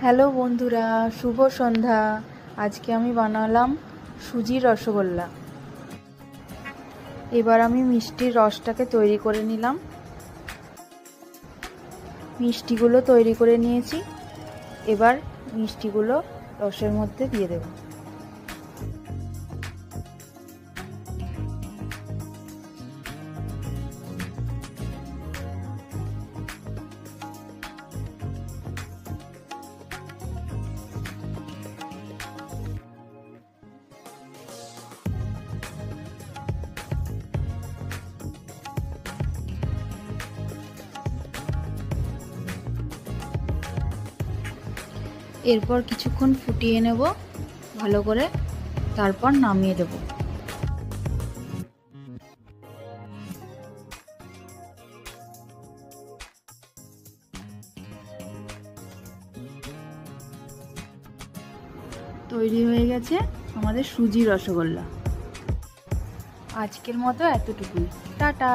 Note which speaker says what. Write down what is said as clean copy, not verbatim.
Speaker 1: Hello বন্ধুরা, শুভ সন্ধ্যা। আজকে আমি বানালাম সুজির রসগোল্লা। এবার আমি মিষ্টির রসটাকে তৈরি করে নিলাম। মিষ্টিগুলো তৈরি করে নিয়েছি। এবার মিষ্টিগুলো রসের মধ্যে দিয়ে দেব। এরপর কিছুক্ষণ ফুটিয়ে নেব ভালো করে, তারপর নামিয়ে দেব। তৈরি হয়ে গেছে আমাদের সুজির রসগোল্লা। আজকের মতো এতটুকুই। টাটা।